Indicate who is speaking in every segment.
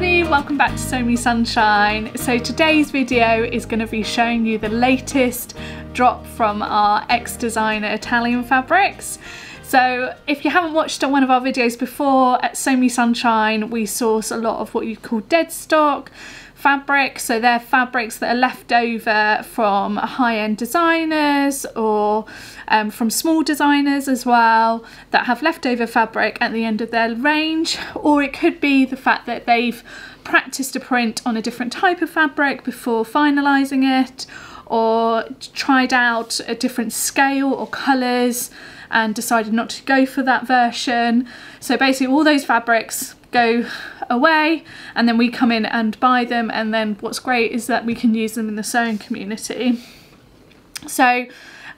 Speaker 1: everybody, welcome back to Sew Me Sunshine. So today's video is going to be showing you the latest drop from our ex-designer Italian fabrics. So if you haven't watched one of our videos before, at Sew Me Sunshine we source a lot of what you call Deadstock fabrics. So they're fabrics that are left over from high-end designers or from small designers as well, that have leftover fabric at the end of their range. Or it could be the fact that they've practiced a print on a different type of fabric before finalising it, or tried out a different scale or colours and decided not to go for that version. So basically all those fabrics go away and then we come in and buy them, and then what's great is that we can use them in the sewing community. So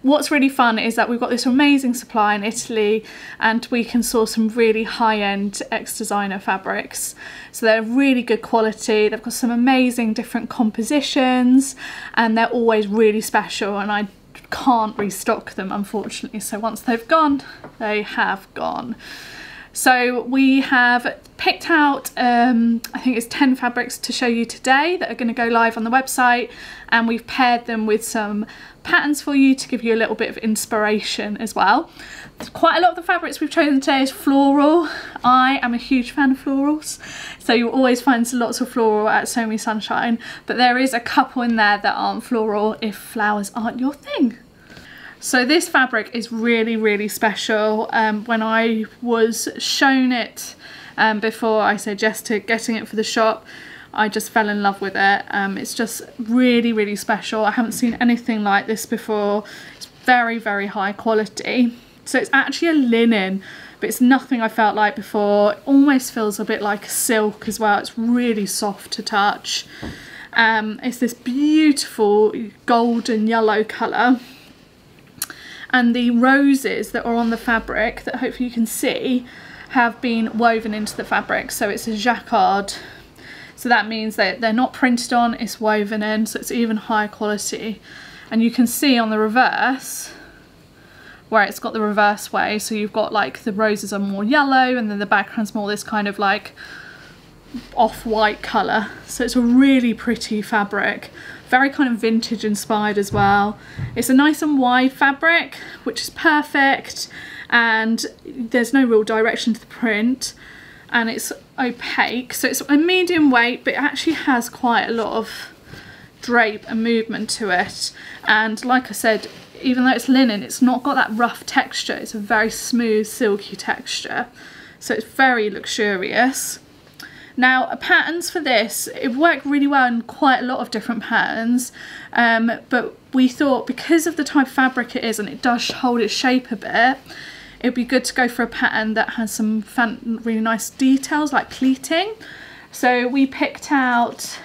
Speaker 1: what's really fun is that we've got this amazing supply in Italy and we can source some really high-end ex-designer fabrics. So they're really good quality, they've got some amazing different compositions, and they're always really special, and I can't restock them unfortunately. So once they've gone, they have gone. So we have picked out, I think it's 10 fabrics to show you today that are going to go live on the website, and we've paired them with some patterns for you to give you a little bit of inspiration as well. Quite a lot of the fabrics we've chosen today is floral. I am a huge fan of florals, so you'll always find lots of floral at Sew Me Sunshine, but there is a couple in there that aren't floral if flowers aren't your thing. So this fabric is really special. When I was shown it before I suggested getting it for the shop, I just fell in love with it. It's just really special. I haven't seen anything like this before. It's very high quality. So it's actually a linen, but it's nothing I felt like before. It almost feels a bit like silk as well. It's really soft to touch. It's this beautiful golden yellow colour. And the roses that are on the fabric, that hopefully you can see, have been woven into the fabric. So it's a jacquard. So that means that they're not printed on, it's woven in, so it's even higher quality. And you can see on the reverse, where it's got the reverse way, so you've got like the roses are more yellow and then the background's more this kind of like off-white colour. So it's a really pretty fabric, very kind of vintage inspired as well. It's a nice and wide fabric, which is perfect, and there's no real direction to the print, and it's opaque, so it's a medium weight, but it actually has quite a lot of drape and movement to it. And like I said, even though it's linen, it's not got that rough texture, it's a very smooth silky texture, so it's very luxurious. Now, patterns for this, it worked really well in quite a lot of different patterns, but we thought because of the type of fabric it is, and it does hold its shape a bit, it'd be good to go for a pattern that has some really nice details like pleating. So we picked out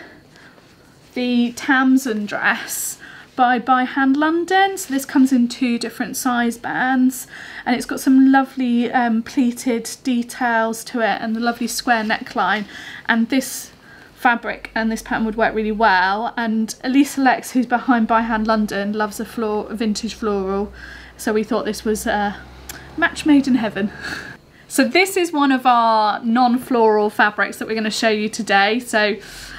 Speaker 1: the Tamsin dress by Hand London. So this comes in 2 different size bands, and it's got some lovely pleated details to it and the lovely square neckline, and this fabric and this pattern would work really well. And Elisa Lex, who's behind By Hand London, loves a vintage floral, so we thought this was a match made in heaven. So this is one of our non-floral fabrics that we're going to show you today. So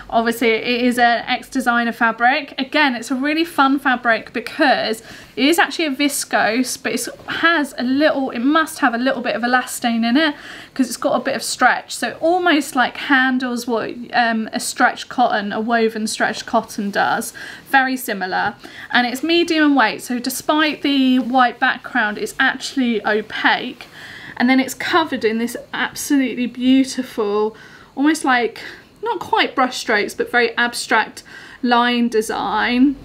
Speaker 1: obviously it is an ex-designer fabric. Again, it's a really fun fabric because it is actually a viscose, but it must have a little bit of elastane in it because it's got a bit of stretch. So it almost like handles what a stretched cotton, a woven stretched cotton does. Very similar. And it's medium weight, so despite the white background, it's actually opaque. And then it's covered in this absolutely beautiful, almost like, not quite brush strokes, but very abstract line design.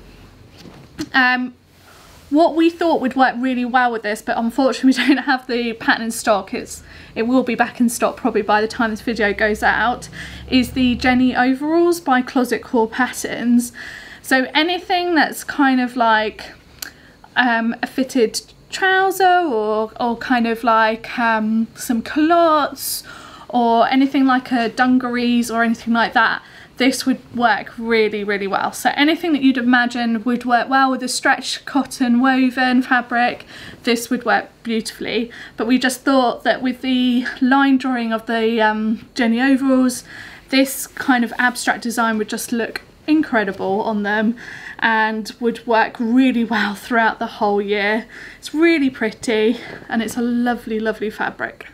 Speaker 1: What we thought would work really well with this, but unfortunately we don't have the pattern in stock, it will be back in stock probably by the time this video goes out, is the Jenny overalls by Closet Core Patterns. So anything that's kind of like a fitted trouser, or kind of like some culottes, or anything like a dungarees or anything like that, this would work really well. So anything that you'd imagine would work well with a stretched cotton woven fabric, this would work beautifully. But we just thought that with the line drawing of the Jenny overalls, this kind of abstract design would just look incredible on them and would work really well throughout the whole year. It's really pretty and it's a lovely, lovely fabric.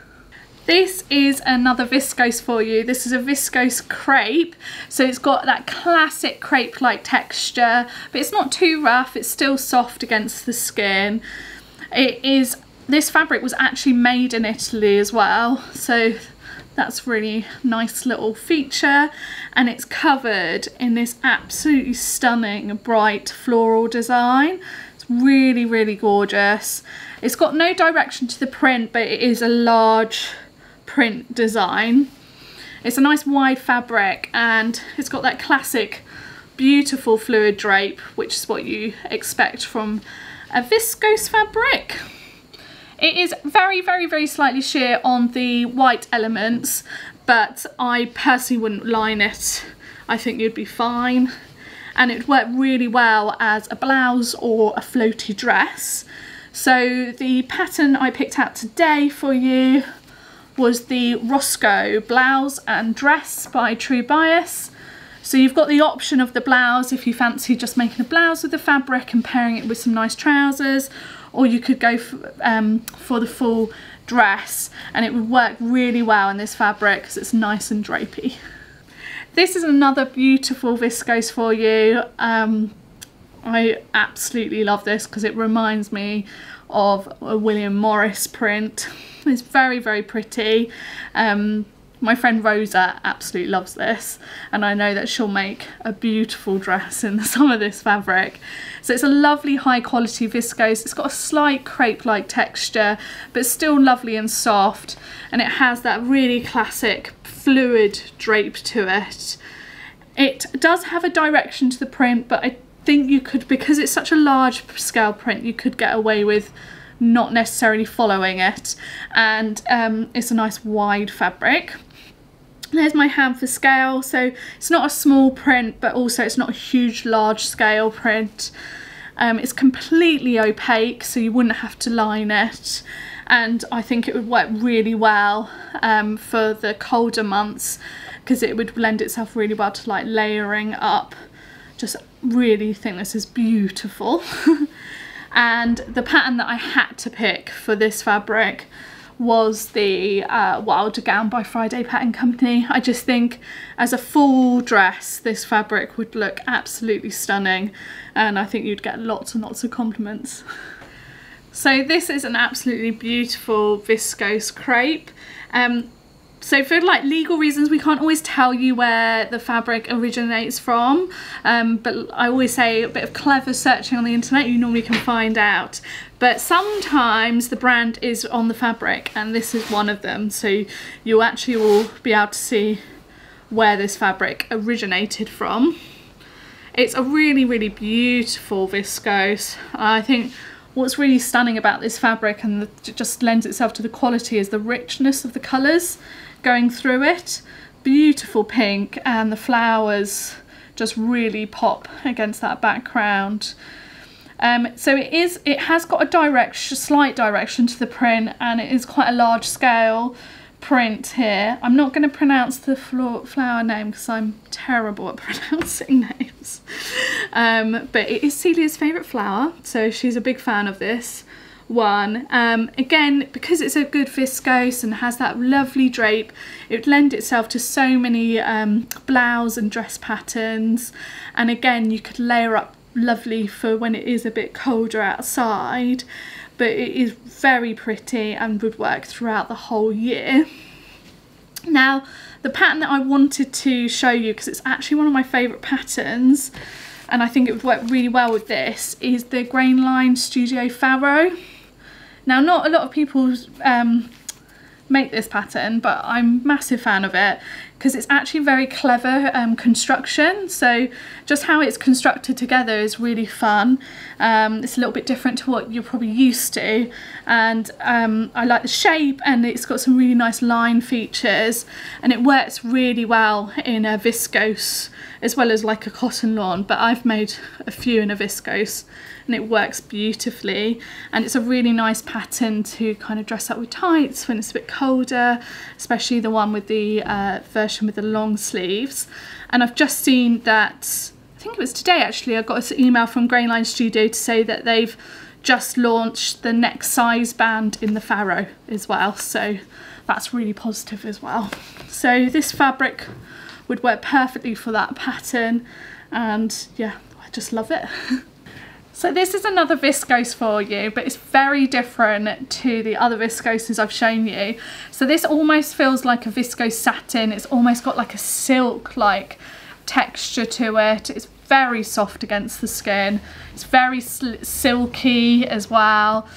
Speaker 1: This is another viscose for you. This is a viscose crepe, so it's got that classic crepe-like texture, but it's not too rough, it's still soft against the skin. This fabric was actually made in Italy as well, so that's really nice little feature, and it's covered in this absolutely stunning bright floral design. It's really, really gorgeous. It's got no direction to the print, but it is a large print design. It's a nice wide fabric and it's got that classic beautiful fluid drape, which is what you expect from a viscose fabric. It is very, very, very slightly sheer on the white elements, but I personally wouldn't line it. I think you'd be fine, and it would work really well as a blouse or a floaty dress. So the pattern I picked out today for you was the Roscoe blouse and dress by True Bias. So you've got the option of the blouse if you fancy just making a blouse with the fabric and pairing it with some nice trousers, or you could go for the full dress, and it would work really well in this fabric because it's nice and drapey. This is another beautiful viscose for you. I absolutely love this because it reminds me of a William Morris print. It's very, very pretty. My friend Rosa absolutely loves this, and I know that she'll make a beautiful dress in some of this fabric. So it's a lovely high quality viscose. It's got a slight crepe-like texture, but still lovely and soft, and it has that really classic fluid drape to it. It does have a direction to the print, but I think you could, because it's such a large scale print, you could get away with not necessarily following it, and it's a nice wide fabric. There's my hand for scale, so it's not a small print, but also it's not a huge large scale print. It's completely opaque, so you wouldn't have to line it, and I think it would work really well for the colder months, because it would lend itself really well to like layering up. Just really think this is beautiful. And the pattern that I had to pick for this fabric was the Wilder Gown by Friday Pattern Company. I just think as a full dress this fabric would look absolutely stunning, and I think you'd get lots and lots of compliments. So this is an absolutely beautiful viscose crepe. So for like legal reasons we can't always tell you where the fabric originates from, but I always say a bit of clever searching on the internet, you normally can find out. But sometimes the brand is on the fabric, and this is one of them, so you actually will be able to see where this fabric originated from. It's a really, really beautiful viscose. I think what's really stunning about this fabric, and it just lends itself to the quality, is the richness of the colours going through it. Beautiful pink, and the flowers just really pop against that background. So it has got a slight direction to the print, and it is quite a large scale print here. I'm not going to pronounce the flower name because I'm terrible at pronouncing names, but it is Celia's favourite flower, so she's a big fan of this one. Again, because it's a good viscose and has that lovely drape, it would lend itself to so many blouse and dress patterns, and again you could layer up lovely for when it is a bit colder outside, but it is very pretty and would work throughout the whole year. Now the pattern that I wanted to show you, because it's actually one of my favourite patterns and I think it would work really well with this, is the Grain Line Studio Faro. Now not a lot of people make this pattern, but I'm a massive fan of it because it's actually very clever construction. So just how it's constructed together is really fun. It's a little bit different to what you're probably used to, and I like the shape, and it's got some really nice line features, and it works really well in a viscose as well as like a cotton lawn, but I've made a few in a viscose and it works beautifully, and it's a really nice pattern to kind of dress up with tights when it's a bit colder, especially the one with the version with the long sleeves. And I've just seen that, I think it was today actually, I got an email from Grainline Studio to say that they've just launched the neck size band in the Faro as well, so that's really positive as well. So this fabric would work perfectly for that pattern, and yeah, I just love it. So this is another viscose for you, but it's very different to the other viscoses I've shown you. So this almost feels like a viscose satin. It's almost got like a silk like texture to it. It's very soft against the skin. It's very silky as well.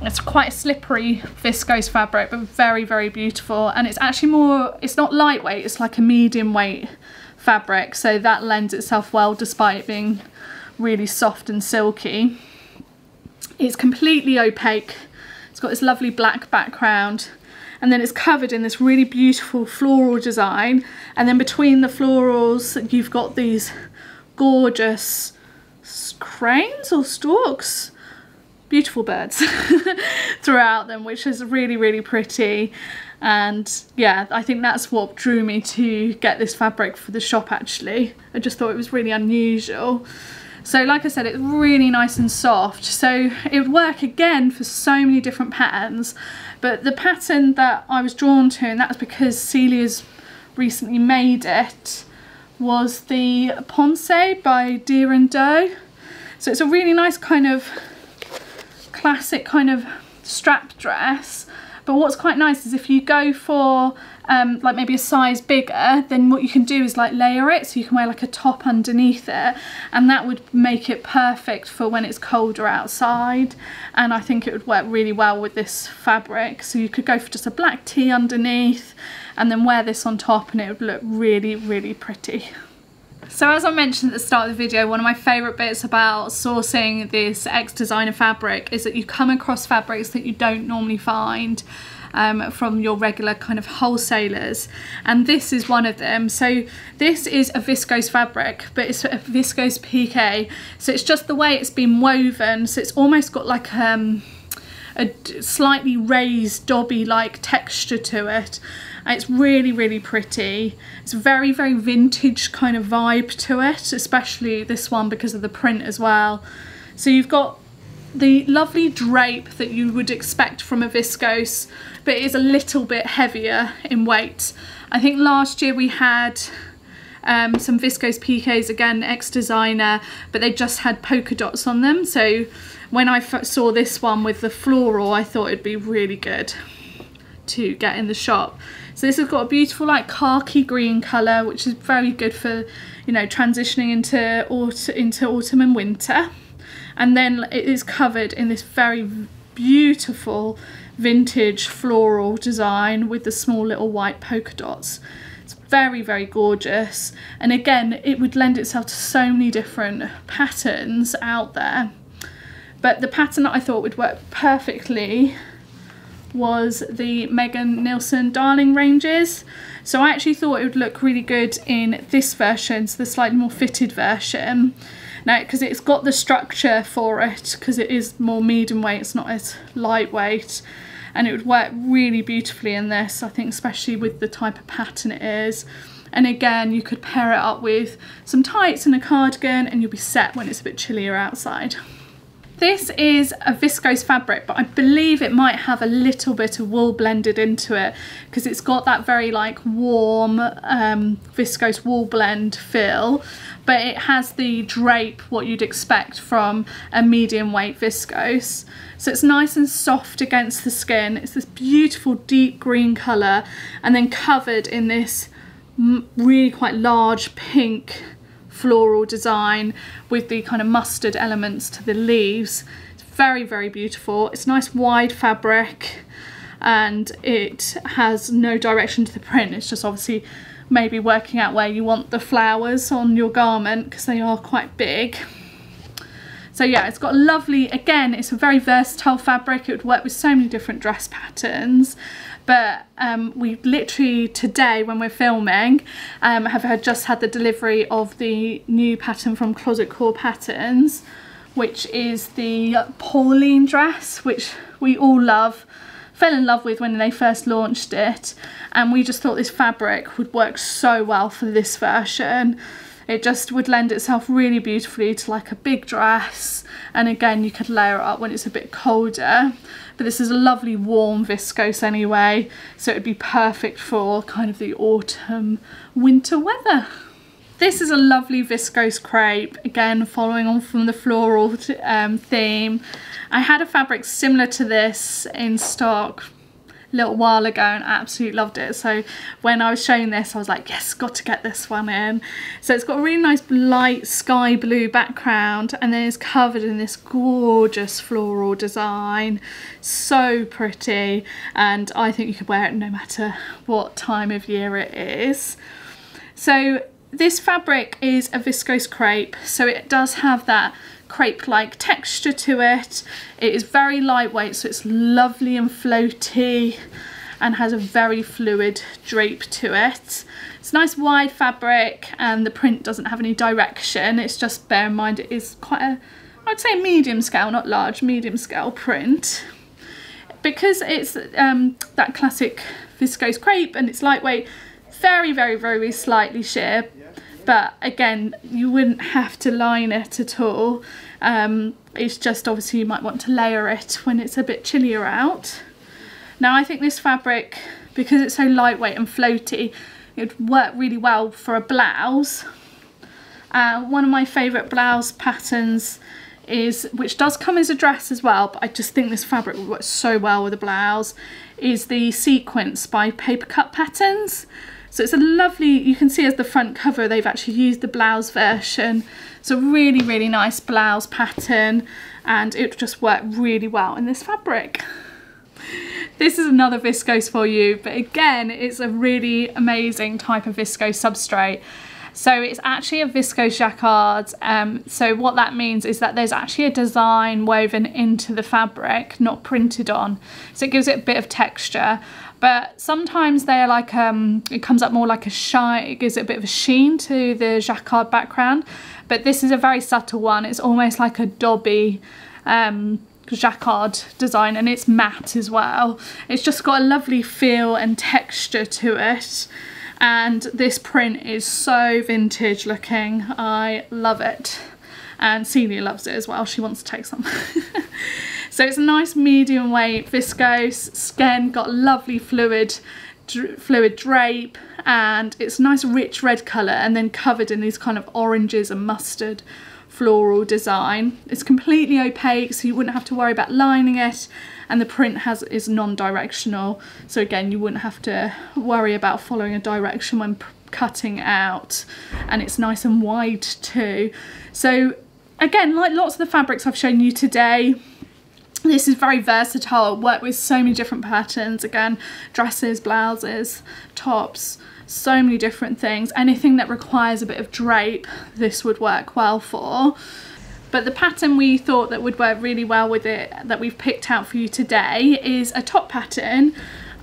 Speaker 1: It's quite a slippery viscose fabric, but very, very beautiful. And it's actually more, it's not lightweight, it's like a medium weight fabric. So that lends itself well despite it being really soft and silky. It's completely opaque. It's got this lovely black background. And then it's covered in this really beautiful floral design. And then between the florals, you've got these gorgeous cranes or storks, beautiful birds throughout them, which is really, really pretty. And yeah, I think that's what drew me to get this fabric for the shop actually. I just thought it was really unusual. So like I said, it's really nice and soft, so it would work again for so many different patterns. But the pattern that I was drawn to, and that's because Celia's recently made it, was the Ponce by Deer and Doe. So it's a really nice kind of classic kind of strap dress. But what's quite nice is if you go for like maybe a size bigger, then what you can do is like layer it, so you can wear like a top underneath it, and that would make it perfect for when it's colder outside. And I think it would work really well with this fabric. So you could go for just a black tee underneath and then wear this on top, and it would look really, really pretty. So as I mentioned at the start of the video, one of my favourite bits about sourcing this ex-designer fabric is that you come across fabrics that you don't normally find from your regular kind of wholesalers, and this is one of them. So this is a viscose fabric, but it's a viscose piqué, so it's just the way it's been woven, so it's almost got like a slightly raised dobby like texture to it. It's really, really pretty. It's very, very vintage kind of vibe to it, especially this one because of the print as well. So you've got the lovely drape that you would expect from a viscose, but it is a little bit heavier in weight. I think last year we had some viscose piqués, again ex-designer, but they just had polka dots on them. So when I saw this one with the floral, I thought it'd be really good to get in the shop. So this has got a beautiful like khaki green colour, which is very good for, you know, transitioning into autumn and winter. And then it is covered in this very beautiful vintage floral design with the small little white polka dots. It's very, very gorgeous. And again, it would lend itself to so many different patterns out there. But the pattern that I thought would work perfectly was the Megan Nielsen Darling ranges. So I actually thought it would look really good in this version, so the slightly more fitted version. Now, because it's got the structure for it, because it is more medium weight, it's not as lightweight, and it would work really beautifully in this, I think, especially with the type of pattern it is. And again, you could pair it up with some tights and a cardigan, and you'll be set when it's a bit chillier outside. This is a viscose fabric, but I believe it might have a little bit of wool blended into it, because it's got that very like warm viscose wool blend feel, but it has the drape what you'd expect from a medium weight viscose. So it's nice and soft against the skin. It's this beautiful deep green colour, and then covered in this really quite large pink floral design with the kind of mustard elements to the leaves. It's very, very beautiful. It's nice wide fabric, and it has no direction to the print. It's just obviously maybe working out where you want the flowers on your garment, because they are quite big. So yeah, it's got a lovely, again, it's a very versatile fabric. It would work with so many different dress patterns. But we literally today, when we're filming, have just had the delivery of the new pattern from Closet Core Patterns, which is the Pauline dress, which we all love fell in love with when they first launched it, and we just thought this fabric would work so well for this version. It just would lend itself really beautifully to like a big dress, and again you could layer it up when it's a bit colder. But this is a lovely warm viscose anyway, so it would be perfect for kind of the autumn winter weather. This is a lovely viscose crepe, again following on from the floral theme. I had a fabric similar to this in stock a little while ago and absolutely loved it, so when I was showing this I was like, yes, got to get this one in. So it's got a really nice light sky blue background, and then it's covered in this gorgeous floral design. So pretty, and I think you could wear it no matter what time of year it is. So this fabric is a viscose crepe, so it does have that crepe-like texture to it. It is very lightweight, so it's lovely and floaty and has a very fluid drape to it. It's a nice wide fabric, and the print doesn't have any direction. It's just, bear in mind, it is quite a, I'd say medium scale, not large, medium scale print. Because it's that classic viscose crepe and it's lightweight, very slightly sheer. But again, you wouldn't have to line it at all. It's just obviously you might want to layer it when it's a bit chillier out. Now I think this fabric, because it's so lightweight and floaty, it would work really well for a blouse. One of my favourite blouse patterns is, which does come as a dress as well, but I just think this fabric would work so well with a blouse, is the Sequence by Paper Cut Patterns. So it's a lovely, you can see as the front cover they've actually used the blouse version. It's a really nice blouse pattern, and it would just work really well in this fabric. This is another viscose for you, but again it's a really amazing type of viscose substrate. So it's actually a viscose jacquard. So what that means is that there's actually a design woven into the fabric, not printed on. So it gives it a bit of texture. But sometimes they're like, it comes up more like a shine, it gives it a bit of a sheen to the jacquard background. But this is a very subtle one. It's almost like a dobby jacquard design, and it's matte as well. It's just got a lovely feel and texture to it. And this print is so vintage looking. I love it. And Celia loves it as well. She wants to take some. So it's a nice medium weight viscose. Again, got a lovely fluid drape, and it's a nice rich red colour, and then covered in these kind of oranges and mustard floral design. It's completely opaque, so you wouldn't have to worry about lining it, and the print is non-directional, so again you wouldn't have to worry about following a direction when cutting out, and it's nice and wide too. So again, like lots of the fabrics I've shown you today, this is very versatile. Work with so many different patterns, again, dresses, blouses, tops, so many different things. Anything that requires a bit of drape, this would work well for. But the pattern we thought that would work really well with it, that we've picked out for you today, is a top pattern,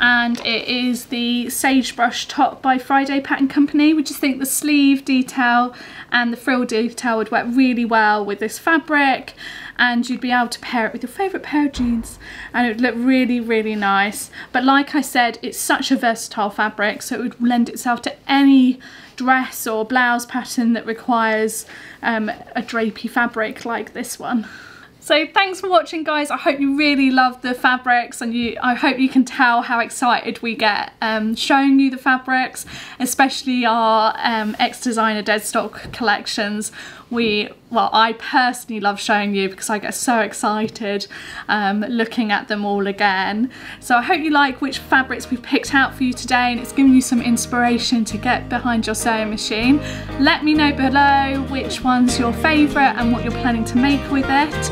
Speaker 1: and it is the Sagebrush top by Friday Pattern Company. We just think the sleeve detail and the frill detail would work really well with this fabric, and you'd be able to pair it with your favourite pair of jeans and it would look really nice. But like I said, it's such a versatile fabric, so it would lend itself to any dress or blouse pattern that requires a drapey fabric like this one. So thanks for watching, guys. I hope you really loved the fabrics, and I hope you can tell how excited we get showing you the fabrics, especially our ex-designer Deadstock collections. Well, I personally love showing you because I get so excited looking at them all again. So I hope you like which fabrics we've picked out for you today, and it's given you some inspiration to get behind your sewing machine. Let me know below which one's your favourite and what you're planning to make with it.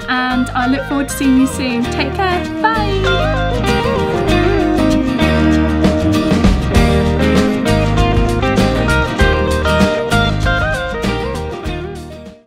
Speaker 1: And I look forward to seeing you soon. Take care. Bye.